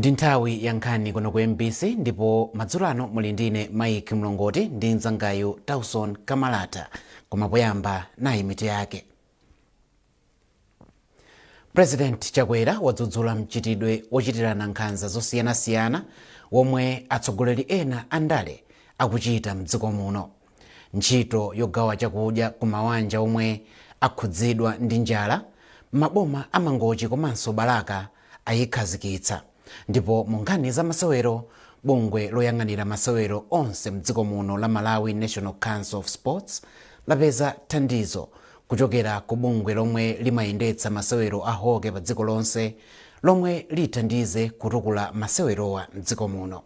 Ndi nthawi ya nkhani kuno ku MBC ndipo madzulo ano muli ndine Mike Mlongoti ndi mdzangayu Tauson Kamalata, koma poyamba nayi mitu yake. President Chakwera wadzudzula mchitidwe wochitirana nkhanza zosiyanasiyana womwe atsogoleri ena andale akuchita mdziko muno. Ntchito yogawa chakudya ku mabanja omwe akhudzidwa ndi njala maboma amangochi komanso Balaka ayikhazikitsa. Ndipo mu nkhani za masewero, bungwe loyang'anira masewero onse mdziko muno la Malawi National Council of Sports lapeza thandizo kuchokera ku bungwe lomwe limayendetsa masewero a hockey pa dziko lonse lomwe lithandize kutukula masewerowa mdziko muno.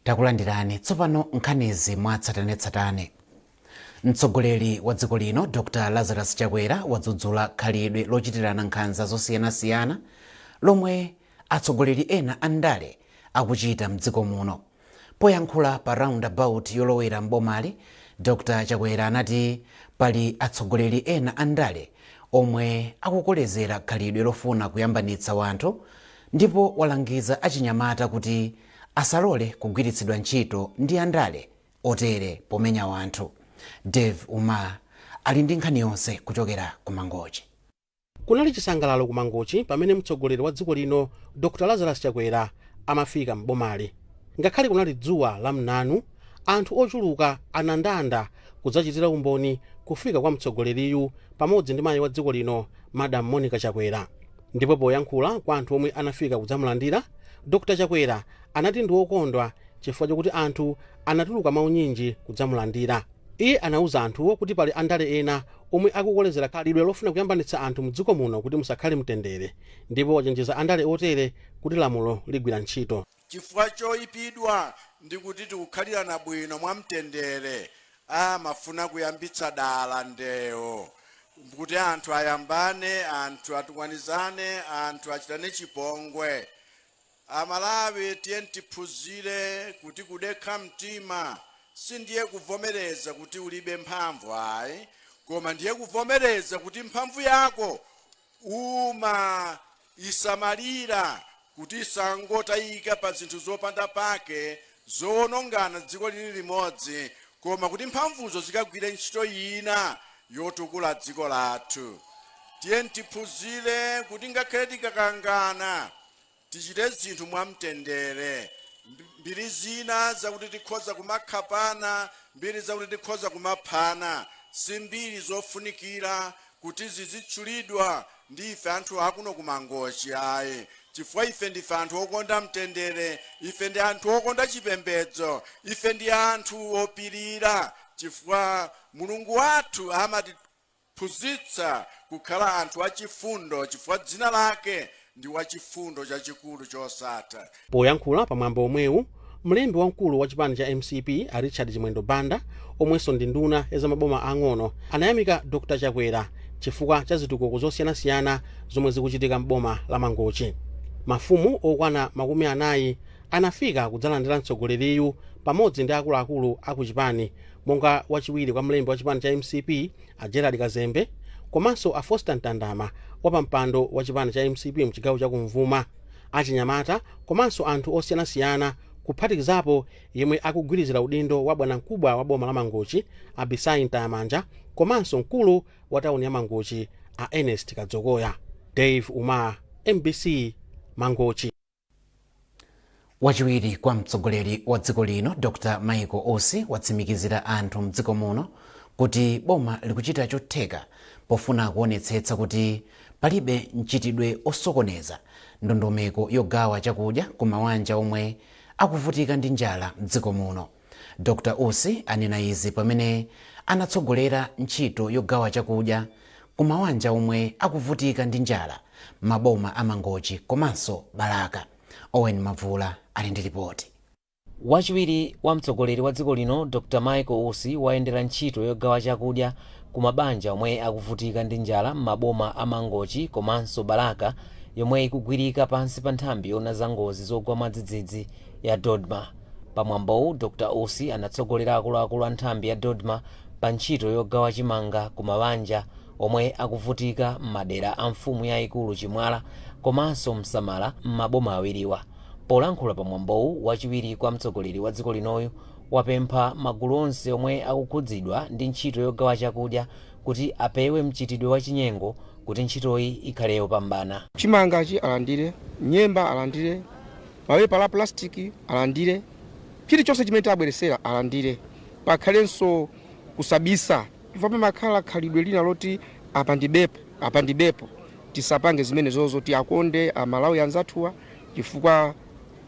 Takulandirani tsopano nkhanizi mwatsatanetsatane. Mtsogoleri wa dziko lino Dr. Lazarus Chakwera wadzudzula khalidwe lochitirana nkhanza zosiyanasiyana lomwe atsogoleri ena andale akuchita mdziko muno. Poyankhula pa roundabout yolowera mbomali, Dr. Chakwera anati pali atsogoleri ena andale omwe akukolezera khalidwe lofuna kuyambanitsa wanthu, ndipo walangiza achinyamata kuti asalole kugwiritsidwa ntchito ndi andale otere pomenya wanthu. Dave Uma ali ndi nkhani yonse kuchokera ku Mangochi. Kunali chisangalalo ku Mangochi pamene mtsogoleri wa dziko lino Dr. Lazarus Chakwera amafika mbomali. Ngakhale kunali dzuwa la mnanu, anthu ochuluka anandanda kudzachitira umboni kufika kwa mtsogoleriyu pamodzi ndi mayi wa dziko lino Madam Monica Chakwera. Ndipo poyankhula kwa anthu omwe anafika kudzamulandira, Dr. Chakwera anati ndi wokondwa chifukwa chokuti anthu anatuluka maunyinji kudzamulandira. Iye anauza anthuwo kuti pali andale ena omwe akukolezera khalidwe lofuna kuyambanitsa anthu mdziko muno kuti musakhale mtendere, ndipo wachenjeza andale otere kuti lamulo ligwira ntchito. Chifukwa choyipidwa ndi kuti tikukhalirana bwino mwa mtendere, amafuna kuyambitsa dala ndewo kuti anthu ayambane, anthu atukwanizane, anthu achitane chipongwe. Amalawi tiyeni tiphunzire kuti kudekha mtima sindiye kuvomereza kuti ulibe mphamvu ayi, koma ndiye kuvomereza kuti mphamvu yako isamalira kuti isangotayika pa zinthu zopanda pake zoonongana dziko lili limodzi, koma kuti mphamvuzo zikagwire ntchito ina yotukula dziko lathu. Tiyeni tiphunzire kuti ngakhale tikakangana tichite zinthu mwamtendere. Mbiri zina zakuti tikhoza kumakhapana, mbiri zakuti tikhoza kumaphana, si mbiri zofunikira kuti zizitchulidwa ndi ife anthu akuno ku Mangochi ayi. Chifukwa ife ndife anthu okonda mtendere, ife ndi anthu okonda chipembedzo, ife ndi anthu opirira, chifukwa Mulungu wathu amatiphunzitsa kukhala anthu achifundo, chifukwa dzina lake ndi wachifundo chachikulu chosatha. Poyankhula pamwambo omwewu, mlembi wamkulu wa chipani cha MCP Richard Chimwendo Banda, omwenso ndi nduna ya zamaboma ang'ono, anayamika Dr. Chakwera chifukwa cha zitukuko zosiyanasiyana zomwe zikuchitika m'boma la Mangochi. Mafumu okwana 40 anafika kudzalandira mtsogoleriyu pamodzi ndi akuluakulu aku chipani, monga wachiwiri kwa mlembi wa chipani cha MCP a Gerald Kazembe, komanso a Foster Ntandama wapampando wa chipani cha MCP mchigawo cha Kumvuma, achinyamata komanso anthu osiyanasiyana kuphatikizapo yemwe akugwirizira udindo wa bwanamkubwa wa boma la Mangochi Abisai Ntayamanja, komanso mkulu wa tauni ya Mangochi a Ernest Kadzokoya. Dave Uma, MBC, Mangochi. Wachiwiri kwa mtsogoleri wa dziko lino Dr. Michael Osi watsimikizira anthu mdziko muno kuti boma likuchita chotheka pofuna kuonetsetsa kuti palibe mchitidwe osokoneza ndondomeko yogawa chakudya ku mabanja omwe akuvutika ndi njala mdziko muno. Dr. Osi anena izi pamene anatsogolera ntchito yogawa chakudya ku mabanja omwe akuvutika ndi njala maboma amangochi komanso Balaka. Owen Mavula ali ndi ripoti. Wachiwiri wa mtsogoleri wa dziko lino Dr. Michael Usi wayendera ntchito yogawa chakudya ku mabanja omwe akuvutika ndi njala m'maboma amangochi komanso Balaka yomwe ikugwirika pansi pa nthambi yona za ngozi zogwa mwadzidzidzi ya Dodma. Pamwambowu Dr. Usi anatsogolera akuluakulu a nthambi ya Dodma pa ntchito yogawa chimanga ku mabanja omwe akuvutika m'madera a mfumu yayikulu Chimwala komanso Msamala m'maboma awiriwa. Polankhula pamwambowu wachiwiri kwa mtsogoleri wa dziko linoyo wapempha magulu onse omwe akukhudzidwa ndi ntchito yogawa chakudya kuti apewe mchitidwe wa chinyengo kuti ntchitoyi ikhale yopambana. Chimangachi alandire, nyemba alandire, mapepa la plastiki alandire, chilichonse chimene tabweresera alandire. Pakhalenso kusabisa ifa pamakhala khalidwe lina loti apandibepo tisapange zimene zozo tiakonde amalawi anzathuwa chifukwa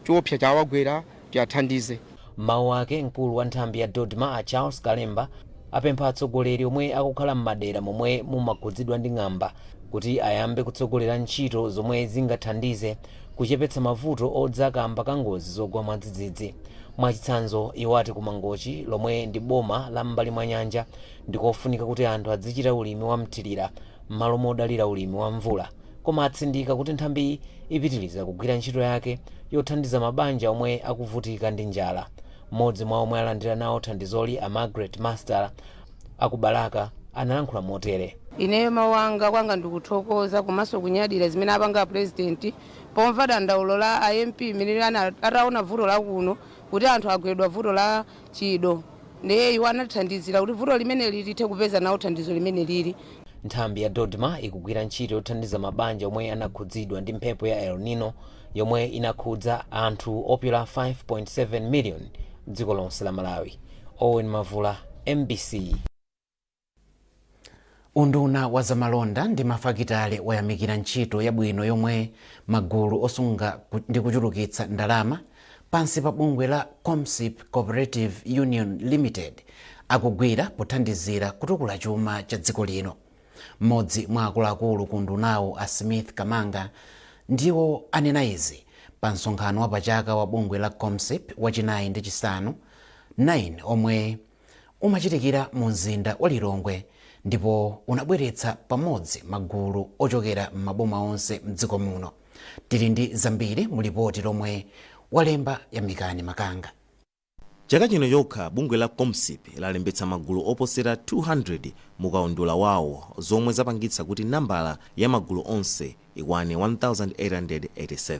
chopsa chawagwera tiathandize. Mawu ake mkulu wa nthambi ya Dodma a Charles Kalemba apempha atsogoleri omwe akukhala m'madera momwe mumakhudzidwa ndi ng'amba kuti ayambe kutsogolera ntchito zomwe zingathandize kuchepetsa mavuto odzakamba ka ngozi zogwa mwadzidzidzi. Mwachitsanzo iwo ati kumangochi lomwe ndi boma la m'mbali mwa nyanja ndikofunika kuti anthu azichita ulimi wa mthirira m'malo modalira ulimi wa mvula, koma atsindika kuti nthambi ipitiriza kugwira ntchito yake yothandiza mabanja omwe akuvutika ndi njala. Mmodzi mwa omwe alandira nawo thandizoli a Margaret Master akubalaka analankhula motere. Ineyo mawanga kwanga ndikuthokoza komanso kunyadira zimene apanga president pomva dandaulo la IMP imene ataona vuto la kuno kuti anthu agwedwa vuto la chido ndiye iwo anathandizira kuti vuto limene lithe kupeza nawo thandizo limene lili. Nthambi ya Dodma ikugwira ntchito yothandiza mabanja omwe anakhudzidwa ndi mphepo ya El Nino yomwe inakhudza anthu opyola 5.7 million dziko lonse la Malawi. Owen Mavula, MBC. Unduna wa zamalonda ndi mafakitale wayamikira ntchito yabwino yomwe magulu osunga ndi kuchulukitsa ndalama pansi pa bungwe la Comsip Cooperative Union Limited akugwira pothandizira kutukula chuma cha dziko lino. Mmodzi mwa akuluakulu ku ndunawo a Smith Kamanga ndiwo anena izi pa msonkhano wa pachaka wa bungwe la Comsip wachinayi ndi chisanu 9 omwe umachitikira mu mzinda wa Lilongwe ndipo unabweretsa pamodzi magulu ochokera m'maboma onse mdziko muno. Tili ndi zambiri mu ripoti lomwe walemba Yamikani Makanga. Chaka chino yokha bungwe la Comsip lalembetsa magulu oposera 200 mukaundula wawo zomwe zapangitsa kuti nambala ya magulu onse ikwane 1887.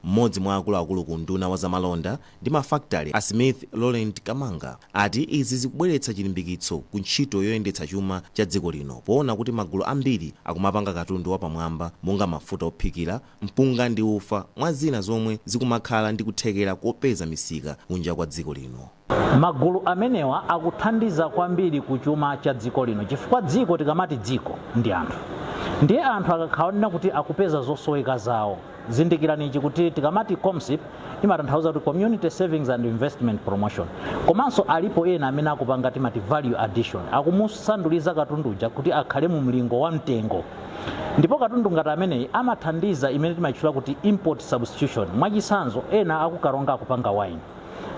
Mmodzi mwa akuluakulu ku nduna wa zamalonda ndi mafakitale a Smith Laurent Kamanga ati izi zikubweretsa chilimbikitso ku ntchito yoyendetsa chuma cha dziko lino poona kuti magulu ambiri akumapanga katundu wapamwamba monga mafuta ophikira, mpunga ndi ufa mwa zina zomwe zikumakhala ndi kuthekera kopeza misika kunja kwa dziko lino. Magulu amenewa akuthandiza kwambiri ku chuma cha dziko lino chifukwa dziko tikamati dziko ndi anthu. Ndiye anthu akakhaona kuti akupeza zosoweka zawo. Zindikirani ichi kuti tikamati Comsip imatanthauza kuti Community Savings and Investment Promotion. Komanso alipo ena amene akupanga timati value addition. Akumusanduliza katunduja kuti akhale mu mlingo wa mtengo. Ndipo katundu ngati ameneyi amathandiza imene timayitchula kuti import substitution. Mwachisanzo ena akukaronga akupanga wine.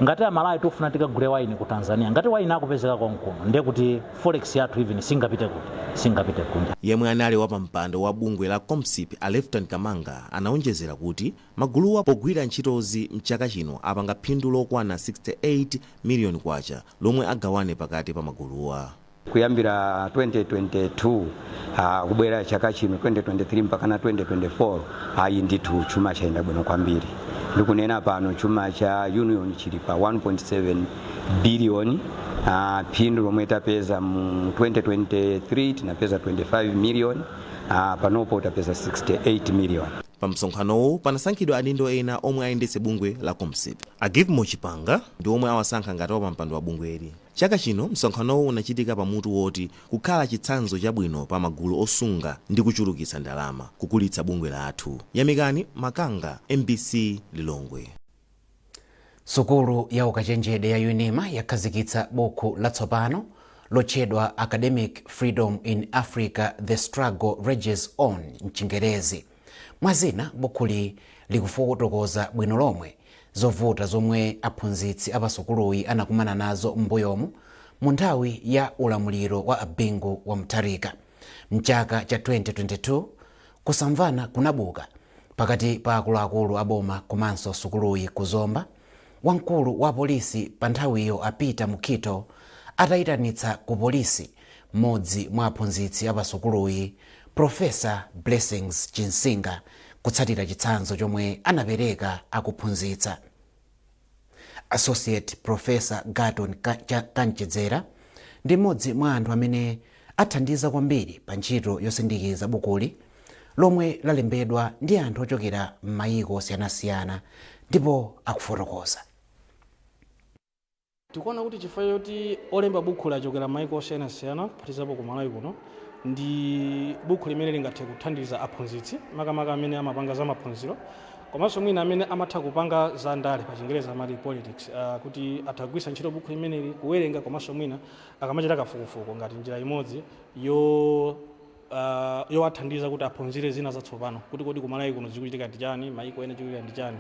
Ngati amalawi tofuna tikagule wine ku Tanzania, ngati wine akupezeka konkuno ndiye kuti forex yathu even singapite kunja. Yemwe anali wapampando wa bungwe la Comsip a Lieutenant Kamanga anaonjezera kuti maguluwa pogwira ntchitozi mchaka chino apanga phindu lokwana 68 million kwacha lomwe agawane pakati pa maguluwa. Kuyambira 2022 kubwera chaka chino 2023 mpaka na 2024 ayi ndithu chuma chaenda bwino kwambiri. Ndikunena pano chuma cha union chili pa 1.7 billion, phindu lomwe tapeza mu 2023 tinapeza 25 million, panopo tapeza 68 million. Pa msonkhanowo panasankhidwa adindo ena omwe ayendetse bungwe la Comsip. A Give Mochipanga ndi omwe awasankha ngati wapampando wa bungweli. Chaka chino msonkhanowo unachitika pamutu woti kukhala chitsanzo chabwino pa magulu osunga ndi kuchulukitsa ndalama kukulitsa bungwe lathu. Yamikani Makanga, MBC Lilongwe. Sukulu ya ukachenjede ya UNIMA yakhazikitsa buku latsopano lotchedwa Academic Freedom in Africa, The Struggle Rages On mchingerezi. Mwazina bukhuli likufotokoza bwino lomwe zovuta zomwe aphunzitsi apasukuluyi anakumana nazo m'mbuyomu mu nthawi ya ulamuliro wa Bingu wa Mutharika. Mchaka cha 2022 kusamvana kunabuka pakati pa akuluakulu aboma komanso sukuluyi kuzomba. Wamkulu wa polisi pa nthawiyo apita Mukhito atayitanitsa ku polisi mmodzi mwa aphunzitsi apasukuluyi Profesa Blessings Chinsinga kutsatira chitsanzo chomwe anapereka akuphunzitsa. Associate Professor Gordon Kanchedzera ndi mmodzi mwa anthu amene athandiza kwambiri pa ntchito yosindikiza bukuli lomwe lalembedwa ndi anthu ochokera m'mayiko osiyanasiyana ndipo akufotokoza. Tikuona kuti chifukwa choti olemba buku lachokera m'mayiko osiyanasiyana kuphatikizapo ku Malawi kuno ndi buku limene lingathe kuthandiza aphunzitsi makamaka amene amapanga za maphunziro komanso mwina amene amatha kupanga za ndale pa Chingereza amati politics kuti athagwisa ntchito buku limeneli kuwerenga komanso mwina akamachita kafukufuku ngati njira imodzi yowathandiza kuti aphunzire zina zatsopano kuti kodi ku Malawi kuno zikuchitika ndi chani, mayiko ena chikuchitika ndi chani,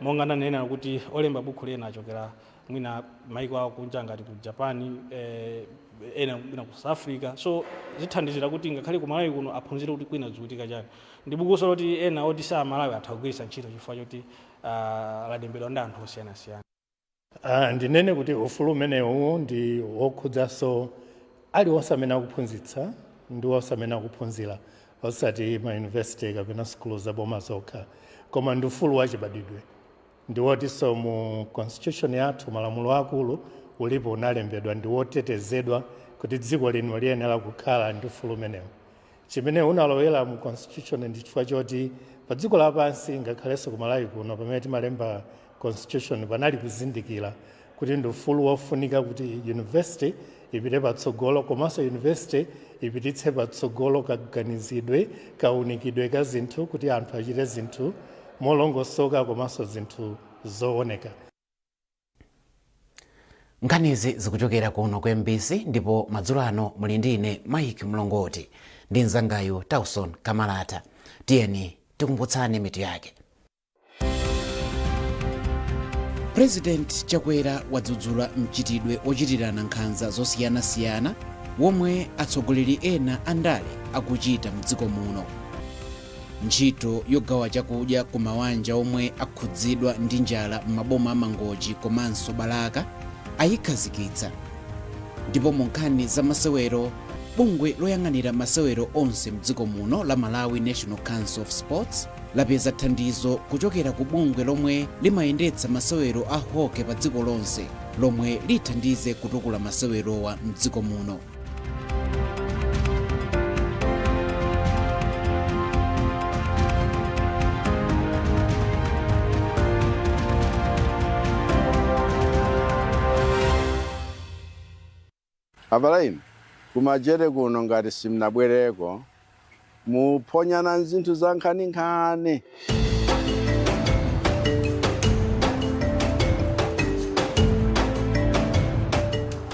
monga ndanena kuti olemba buku lena achokera mwina mayiko akunja ngati ku Japan, ena mwina ku South Africa, so zithandizira kuti ngakhale ku Malawi kuno aphunzire kuti kwina zikuchitika chani. Ndi bukuso loti ena oti sa Malawi athagwisa ntchito chifukwa choti lalembedwa ndi anthu osiyanasiyana. Ndinene kuti ufulu umenewu ndi wokhudzaso aliwonse amene akuphunzitsa ndi wonse amene akuphunzira osati ma university kapena skulu zaboma zokha, koma ndi ufulu wachibadwidwe. Ndi wotinso mu constitution yathu malamulo akulu ulipo unalembedwa ndi wotetezedwa kuti dziko lino liyenera kukhala ndi ufulu umenewu. Chimene unalowera mu constitution ndi chifukwa choti pa dziko lapansi ngakhalenso ku Malawi kuno pamene timalemba constitution panali kuzindikira kuti ndi ufulu wofunika kuti university ipite patsogolo komanso university ipititse patsogolo kaganizidwe kaunikidwe ka zinthu kuti anthu achite zinthu molongosoka komanso zinthu zooneka. Nkhanizi zikuchokera kuno ku MBC ndipo madzulo ano muli ndine Mike Mlongoti ndi mzangayo Tauson Kamalata. Tiyeni tikumbutsane mitu yake. President Chakwera wadzudzula mchitidwe ochitirana nkhanza zosiyanasiyana womwe atsogoleri ena andale akuchita mdziko muno. Ntchito yogawa chakudya ku mabanja omwe akhudzidwa ndi njala m'maboma amangochi komanso Balaka ayikhazikitsa. Ndipo mu nkhani za masewero, bungwe loyang'anira masewero onse mdziko muno la Malawi National Council of Sports lapeza thandizo kuchokera ku bungwe lomwe limayendetsa masewero a hockey pa dziko lonse lomwe lithandize kutukula masewerowa mdziko muno. Abalaimu kumajere kuno ngati simnabwereko muponyana zinthu za nkhaninkhani.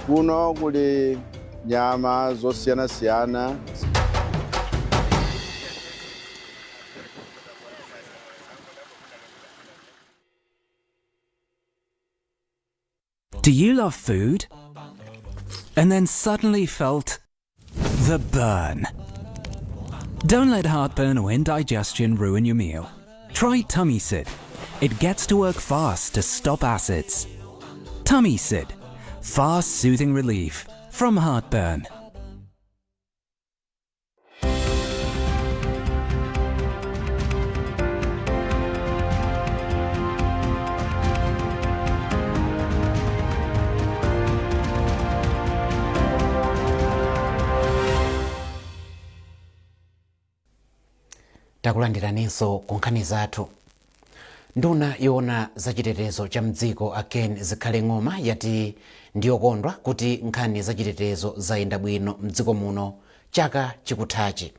Kuno kuli nyama zosiyanasiyana. Do you love food? And then suddenly felt the burn? Don't let heartburn or indigestion ruin your meal. Try Tummy Sid. It gets to work fast to stop acids. Tummy Sid. Fast, soothing relief from heartburn. Takulandiraninso ku nkhani zathu. Nduna yoona zachitetezo cha mdziko Ken Zikhale Ng'oma yati ndiyokondwa kuti nkhani zachitetezo zayenda bwino mdziko muno chaka chikuthachi.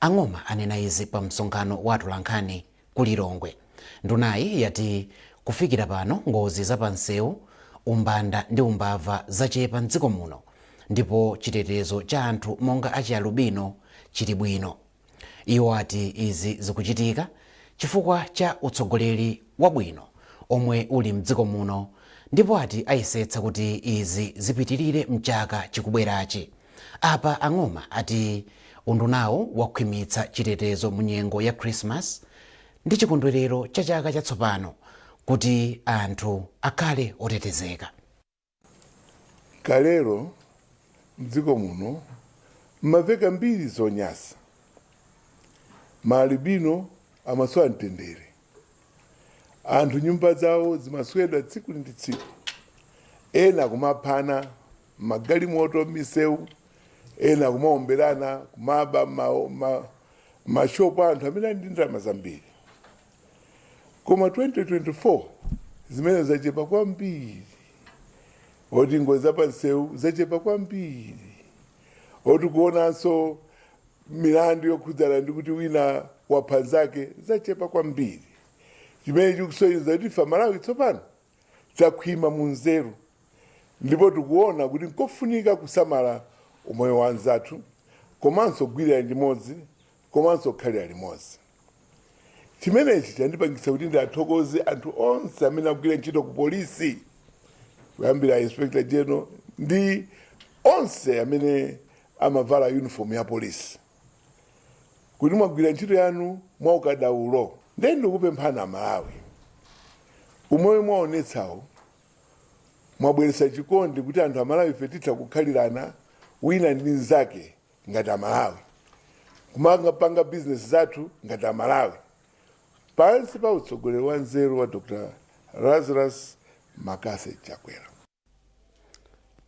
Ang'oma anena izi pa msonkhano wa atolankhani ku Lilongwe. Ndunayi yati kufikira pano ngozi zapansewu, umbanda ndi umbava zachepa mdziko muno ndipo chitetezo cha anthu monga achialubino chili bwino. Iwo ati izi zikuchitika chifukwa cha utsogoleri wabwino omwe uli mdziko muno, ndipo ati ayesetsa kuti izi zipitirire mchaka chikubwerachi. Apa Ang'oma ati undunawo wakhwimitsa chitetezo mu nyengo ya Christmas ndi chikondwerero cha chaka chatsopano kuti anthu akhale otetezeka. Kalero mdziko muno mmaveka mbiri zonyasa, maalibino amasowa mtendere, anthu nyumba zawo zimaswedwa tsiku ndi tsiku, ena kumaphana magalimoto m'misewu, ena kumaomberana kumaba mashopu anthu amene ali ndi ndalama zambiri. Koma 2024 zimene zachepa kwambiri, oti ngozi zapansewu zachepa kwambiri, oti kuonanso milandu yokhudzana ndi kuti wina wapha zake zachepa kwambiri. Chimene chikusonyeza kuti ife Malawi tsopano takhwima mu nzeru, ndipo tikuona kuti nkofunika kusamala umoyo wa anzathu, komanso kugwirira limodzi, komanso kukhalira limodzi. Chimenechi chandipangitsa kuti ndathokoze anthu onse amene akugwira ntchito ku polisi, kuyambira Inspector General ndi onse amene amavala uniform ya polisi, kuti mwagwira ntchito yanu mwaukadaulo. Ndiye ndikupemphana Malawi, umoyo mwaonetsawo mwabweretsa chikondi kuti anthu Amalawi ife titha kukhalirana wina ndi nzake ngati Amalawi, kumapanga business zathu ngati Amalawi, pansi pa utsogoleri wa nzeru wa Dr. Lazarus Makase Chakwera.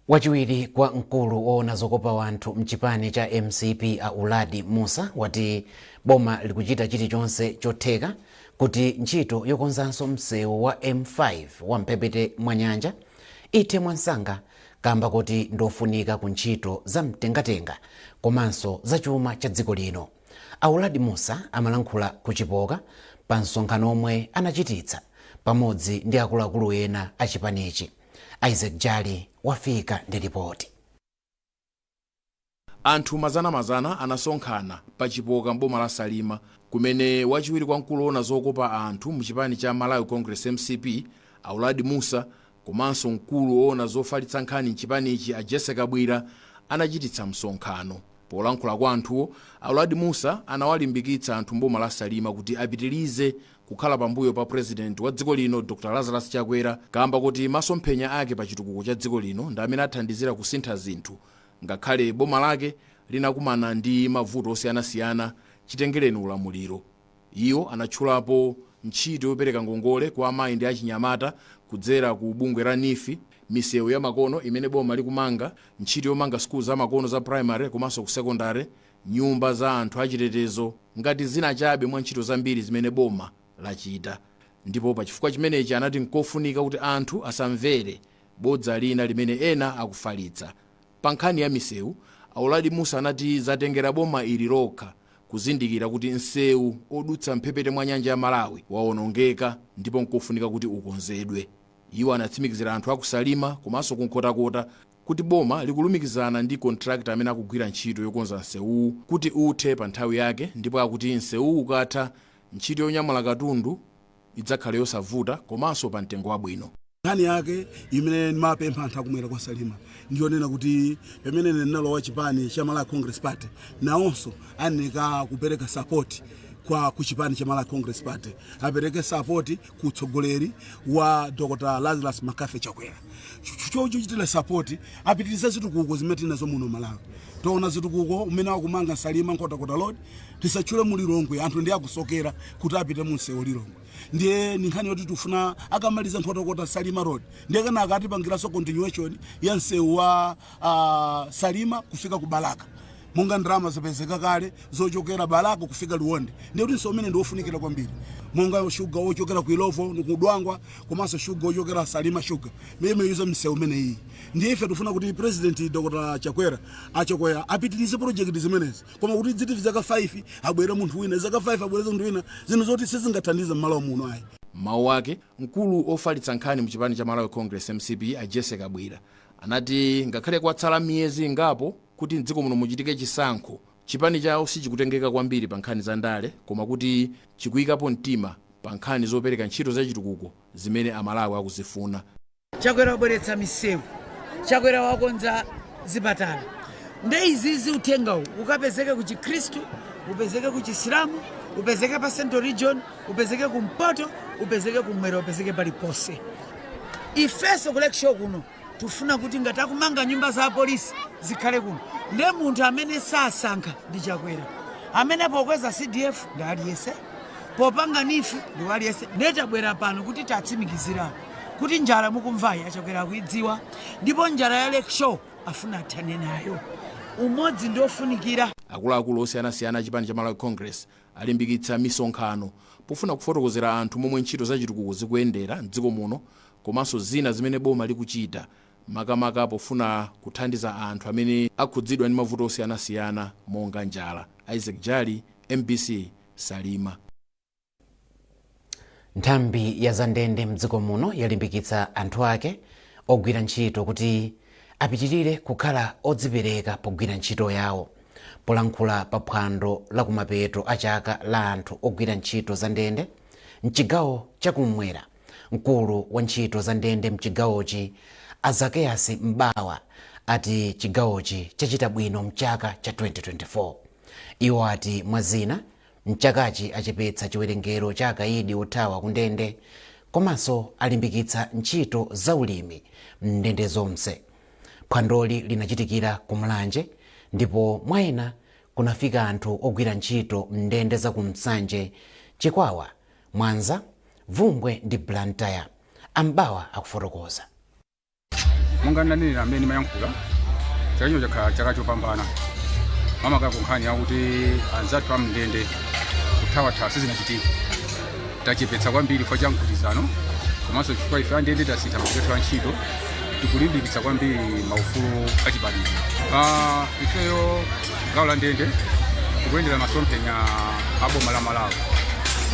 Wachiwiri kwa mkulu woona zokopa wanthu mchipani cha MCP Auladi Musa wati boma likuchita chilichonse chotheka kuti ntchito yokonzanso msewu wa M5 wa mphepete mwa nyanja ithe mwansanga, kamba kuti ndofunika ku ntchito za mtengatenga komanso za chuma cha dziko lino. Auladi Musa amalankhula kuchipoka pa msonkhano omwe anachititsa pamodzi ndi akuluakulu ena a chipanichi. Isaac Jali wafika ndi ripoti. Anthu mazana anasonkhana pachipoka mboma la Salima, kumene wachiwiri kwa mkulu woona zokopa anthu mchipani cha Malawi Congress MCP Auladi Musa komanso mkulu woona zofalitsa nkhani mchipanichi a Jessica Bwira anachititsa msonkhano. Polankhula kwa anthuwo, Auladi Musa anawalimbikitsa anthu mboma la Salima kuti apitirize kukhala pambuyo pa president wa dziko lino Dr. Lazarus Chakwera, kamba kuti masomphenya ake pa chitukuko cha dziko lino ndi amene athandizira kusintha zinthu, ngakhale boma lake linakumana ndi mavuto osiyanasiyana chitengereni ulamuliro. Iwo anatchulapo ntchito yopereka ngongole kwa amayi ndi achinyamata kudzera ku bungwe la NIFI, misewu ya makono imene boma likumanga, ntchito yomanga skulu za makono za primary komanso ku secondary, nyumba za anthu achitetezo, ngati zina chabe mwa ntchito zambiri zimene boma lachita. Ndipo pa chifukwa chimenechi anati nkofunika kuti anthu asamvere bodza lina limene ena akufalitsa. Pa nkhani ya misewu, Auladi Musa anati zatengera boma ili lokha kuzindikira kuti msewu odutsa mphepete mwa nyanja ya Malawi waonongeka ndipo nkofunika kuti ukonzedwe. Iwo anatsimikizira anthu akusalima komanso kunkhotakota kuti boma likulumikizana ndi contractor amene akugwira ntchito yokonza msewu kuti uthe pa nthawi yake, ndipo akuti msewu ukatha ntchito yonyamula katundu idzakhale yosavuta komanso pa mtengo wabwino. Nkhani yake imene mapempha anthu akumwera kwa Salima ndionena kuti pamene ndinalowa chipani cha Malawi Congress Party nawonso aneka kupereka support kwa kuchipani cha Malawi Congress Party, apereke support ku utsogoleri wa Dr. Lazarus Makase Chakwera. Chochitira support apitirize zitukuko zimene tinazo muno Malawi. Toona zitukuko umene wakumanga Salima Nkhotakota Road, tisachule mu Lilongwe anthu ndi akusokera kuti apite mu msewu Lilongwe. Ndiye nkhani yoti tufuna akamaliza Nkhotakota Salima Road ndiye kana akatipangiranso continuation ya msewu wa Salima kufika ku Balaka. Monga ndrama zapezeka kale zochokera Balaka kufika Luonde. Ndiye kuti nsomene ndiofunikira kwambiri. Monga sugar ochokera ku Ilovo nkudwangwa komanso sugar ochokera Salima sugar. Meme yuza msewu mene iyi. Ndiye ife tufuna kuti President Dr. Chakwera achokoya apitirize project zimenezi. Koma kuti ziti zaka 5 abwera munthu wina, zaka 5 abwera munthu wina, zino zoti sizingathandiza mmalo muno ayi. Mawu wake mkulu ofalitsa nkhani mchipani cha Malawi Congress MCP a Jessica Bwira anati ngakhale kwatsala miyezi ngapo kuti mdziko muno muchitike chisankho chipani chawo sichikutengeka kwambiri pa nkhani za ndale koma kuti chikuyikapo mtima pa nkhani zopereka ntchito zachitukuko zimene amalawi akuzifuna. Chakwera wabweretsa misewu, Chakwera wakonza zipatala. Nde izizi utengawo ukapezeke ku Chikhristu, upezeke ku Chisilamu, upezeke pa Central Region, upezeke ku Mpoto, upezeke kumwera, upezeke palipose. Ifeso kulekisho kuno tufuna kuti ngati akumanga nyumba za polisi zikhale kuno. Nde munthu amene sasankha ndi Chakwera, amene pokweza CDF ndi aliyese, popanga nifu ndi aliyese. Nde tabwera pano kuti tatsimikizira kuti njala mukumvayi Chakwera akuidziwa, ndipo njala ya lekisho afuna athane nayo. Umodzi ndofunikira. Akuluakulu osiyanasiyana a chipani cha Malawi Congress alimbikitsa misonkhano pofuna kufotokozera anthu momwe ntchito zachitukuko zikuyendera m'dziko muno komanso zina zimene boma likuchita makamaka pofuna kuthandiza anthu amene akhudzidwa ndi mavuto osiyanasiyana monga njala. Isaac Jali, MBC, Salima. Nthambi ya zandende m'dziko muno yalimbikitsa anthu ake ogwira ntchito kuti apitirire kukhala odzipereka pogwira ntchito yawo. Polankhula pa phwando la kumapeto a chaka la anthu ogwira ntchito za ndende mchigawo chakumwera, mkulu wa ntchito za ndende mchigawochi Azakeyas Mbawa ati chigawochi chachita bwino mchaka cha 2024. Iwo ati mwazina mchakachi achepetsa chiwerengero cha akaidi othawa ku ndende komanso alimbikitsa ntchito za ulimi mndende zonse. Phwandoli linachitikira ku Mlanje ndipo mwaina kunafika anthu ogwira ntchito mndende za ku Msanje, Chikwawa, Mwanza, Vumbwe ndi Blantyre. Ambawa akufotokoza. Mungananira amene mayankhula chakachino chaka chopambana mamaka kunkhani yakuti anzathu amndende kuthawa sizinachitika tachepetsa kwambiri fa chamgwirizano komanso chifukwa ife andende tasintha magwetho a ntchito tikulimbikitsa kwambiri maufulu achibadwidwe. Ifeyo gawo la ndende tikuyendera masomphenya a boma la Malawi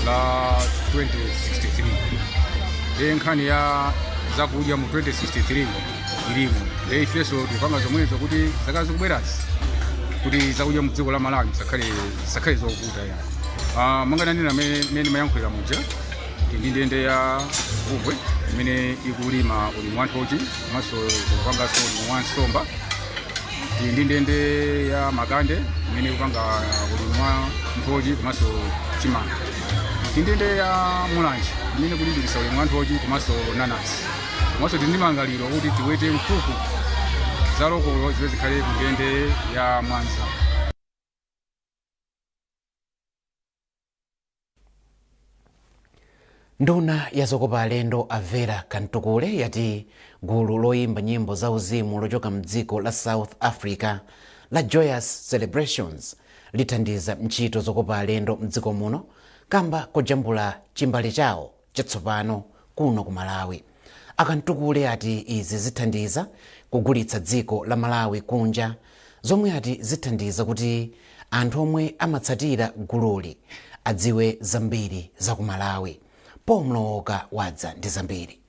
la 2063 ndi nkhani ya zakudya mu 2063 ilimo. Ndi ifeso tikupanga zomwezo kuti zaka zikubwerazi kuti zakudya mu dziko la Malawi zisakhale zovuta ya. Mungananira amene mayankhulira muja ndi ndende ya Vumbwe imene ikulima ulimi wa nthochi komanso kupanganso ulimi wa nsomba. Ndi ndende ya Makande imene ikupanga ulimi wa nthochi komanso chimanga. Ndi ndende ya Mulanje imene kulimbikitsa ulimi wa nthochi komanso nanasi. Komanso ndi mangaliro kuti tiwete nkhuku za lokolo ziwe zikhale ku ndende ya Mwanza. Nduna ya zokopa alendo a Vera Kantukule yati gulu loyimba nyimbo za uzimu lochoka mdziko la South Africa la Joyous Celebrations lithandiza ntchito zokopa alendo mdziko muno kamba kojambula chimbale chawo chatsopano kuno ku Malawi. Akantukule ati izi zithandiza kugulitsa dziko la Malawi kunja, zomwe ati zithandiza kuti anthu omwe amatsatira gululi adziwe zambiri za ku Malawi. Pomloka wadza ndi zambiri.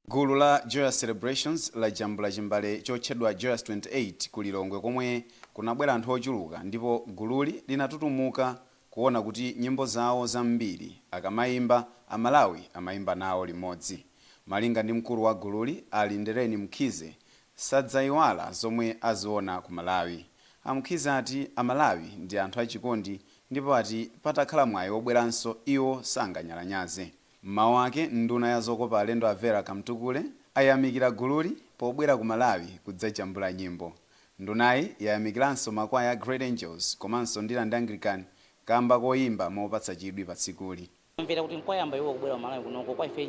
Gulu la Joyous Celebrations la jambula chimbale chotchedwa Joyous 28 kulilongwe komwe kunabwera anthu ochuluka ndipo gululi linatutumuka kuona kuti nyimbo zawo zambiri akamayimba Amalawi amayimba nawo limodzi. Malinga ndi mkulu wa gululi ali Ndereni Mkhize sadzayiwala zomwe aziona ku Malawi. Amkhize ati Amalawi ndi anthu achikondi ndipo ati patakhala mwayi wobweranso iwo sanganyalanyaze. Mawu ake nduna ya zokopa alendo a Vera Kamtukule ayamikira gululi pobwera ku Malawi kudzajambula nyimbo. Ndunayi yayamikiranso makwaya Great Angels komanso ndila ndi Anglican kamba koyimba mopatsa chidwi pa tsikuli. Mvera kuti nkwayamba iwo kubwera Malawi kunoko kwa ife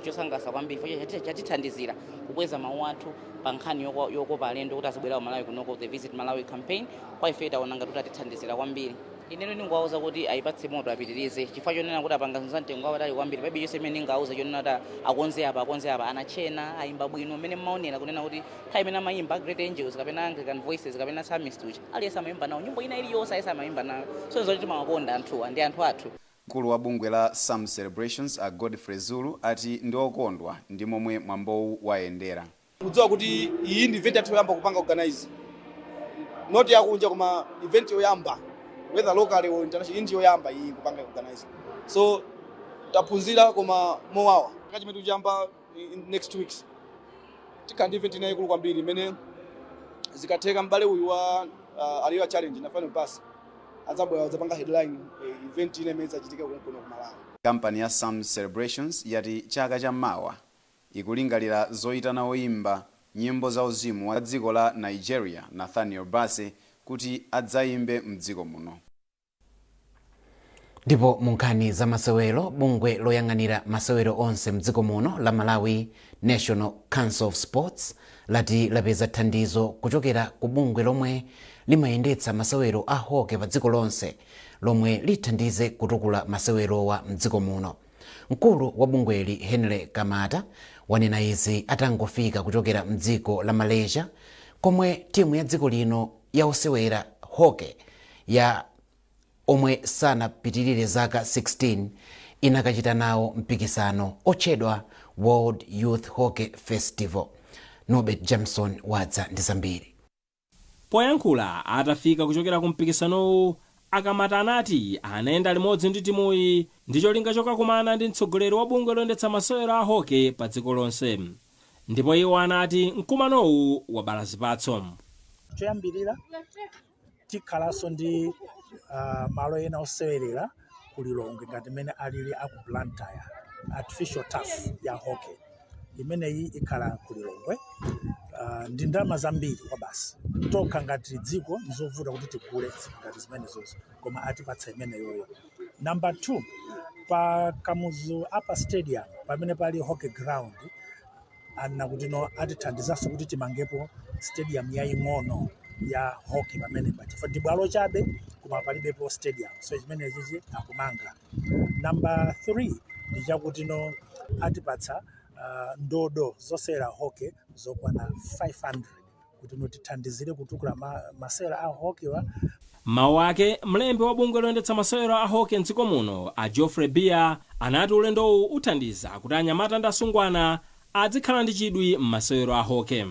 chosangasa kwambiri fo chatithandizira kubweza mawu athu pa nkhani yokopa alendo kuti azibwera Malawi kunoko the Visit Malawi campaign kwa ife taonanga kuti atithandizira kwambiri. Ineno ningwauza kuti ayipatse moto apitirize chifukwa chonena kuti apangaza mtengo watali kwambiri pabe yonse imene ngauza chonena kuti akonze apa anachena ayimba bwino mmene maonera kunena kuti nthawi imene amayimba Great Angels kapena Anglican Voices kapena Psalmist uchi aliyesa amayimba nawo nyimbo ina iliyonse ayesa amayimba nawo so nzoti timawakonda anthuwa ndi anthu athu. Mkulu wa bungwe la Some Celebrations a Godfrey Zulu ati ndi okondwa ndi momwe mwambowu wayendera. Kudziwa kuti iyi ndi event yathu yoyamba kupanga organize not yakunja koma event yoyamba whether locally or international ndi yoyamba iyi kupanga organize. So taphunzira koma mowawa kachimene tujamba in next 2 weeks tikandi event inayi kulu kwambiri imene zikatheka mbale uyu wa aliwa challenge na final pass azabwa zapanga headline event ine imene ichitika kuno ku Malawi. Kampani ya Sam Celebrations yati chaka cha mawa ikulingalira zoitana oyimba nyimbo za uzimu wa dziko la Nigeria Nathaniel Bassey kuti adzayimbe mdziko muno. Ndipo munkhani za masewero bungwe loyang'anira masewero onse mdziko muno la Malawi National Council of Sports lati lapeza thandizo kuchokera ku bungwe lomwe limayendetsa masewero a hockey pa dziko lonse lomwe lithandize kutukula masewerowa mdziko muno. Mkulu wa bungweli Henry Kamata wanena izi atangofika kuchokera mdziko la Malaysia komwe timu ya dziko lino ya osewera hockey ya omwe sanapitirire zaka 16 inakachita nawo mpikisano otchedwa World Youth Hockey Festival. Norbert Jameson wadza ndi zambiri. Poyankhula atafika kuchokera ku mpikisanowu, Akamata anati anayenda limodzi ndi timuyi ndi cholinga chokakumana ndi mtsogoleri wa bungwe loyendetsa masewero a hockey pa dziko lonse. Ndipo iwo anati mkumanowu wabala zipatso. Choyambirira tikhalanso ndi malo ena osewerera ku Lilongwe ngati imene alili aku Blantyre artificial turf ya hockey imeneyi ikhala ku Lilongwe. Ndi ndalama zambiri kwa basi tokha ngati dziko nizovuta kuti tigule ngati zimene zonse koma atipatsa imene yoyo. Number 2 pa Kamuzu Upper Stadium pamene pali hockey ground ana kuti no atithandizanso kuti timangepo stadium yaying'ono ya hockey pamene pachifa ndibwalo chabe koma palibepo stadium, so chimene chichi akumanga. Number 3 ndi chakuti no atipatsa ndodo zosewera hockey zokwana 500 kuti notithandizire kutukula masewera a hockey wa. Mawu ake mlembi wa bungwe loyendetsa masewero a hockey mdziko muno a Geoffrey Beer anati ulendowu uthandiza kuti anyamata ndi asungwana adzikhala ndi chidwi m'masewero a hockey.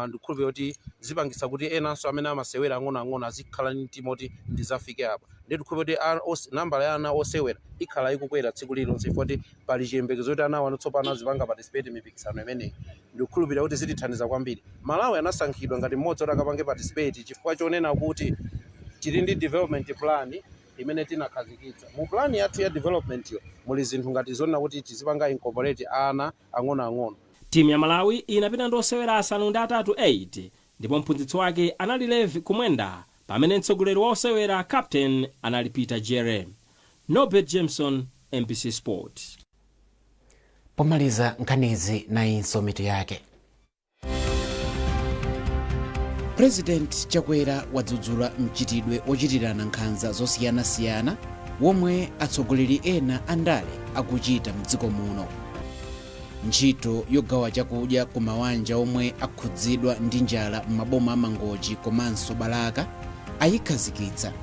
Ndikhulupirira kuti zipangitsa kuti enanso amene amasewera ang'onoang'ono azikhala ndi mtima kuti ndizafike apa. Ndi ndikhulupirira kuti nambala ya ana osewera ikhala ikukwera tsiku lilonse kuti pali chiyembekezo kuti ana wanu tsopano azipanga participate mipikisano imeneyi. Ndikukhulupirira kuti zitithandiza kwambiri. Malawi anasankhidwa ngati mmodzi oti akapange participate chifukwa chonena kuti tili ndi development plan imene tinakhazikitsa. Mu plan yathu ya development yo muli zinthu ngati zonna kuti tizipanga incorporate ana ang'onoang'ono. Timu ya Malawi inapita ndi osewera asanu ndi atatu 8 ndipo mphunzitsi wake anali Levi Kumwenda pamene mtsogoleri wa osewera captain anali Peter Jere. Norbert Jameson, MBC Sport. Pomaliza nkhanizi na inso mitu yake. President Chakwera wadzudzula mchitidwe ochitirana nkhanza zosiyanasiyana womwe atsogoleri ena andale akuchita mdziko muno. Ntchito yogawa chakudya ku mabanja omwe akhudzidwa ndi njala m'maboma a Mangochi komanso Balaka ayikhazikitsa.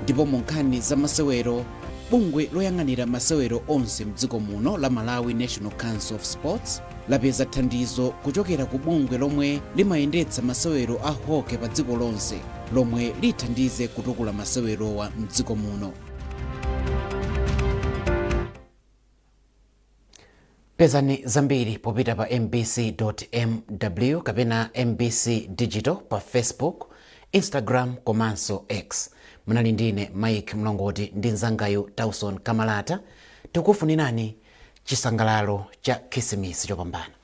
Ndipo mu nkhani za masewero bungwe loyang'anira masewero onse mdziko muno la Malawi National Council of Sports lapeza thandizo kuchokera ku bungwe lomwe limayendetsa masewero a hockey pa dziko lonse lomwe lithandize kutukula masewerowa mdziko muno. Pezani zambiri popita pa mbc.mw kapena MBC Digital pa Facebook, Instagram komanso X. Munali ndine Mike Mlongoti ndi nzangayo Tauson Kamalata tikufunirani chisangalalo cha Khisimitsi chopambana.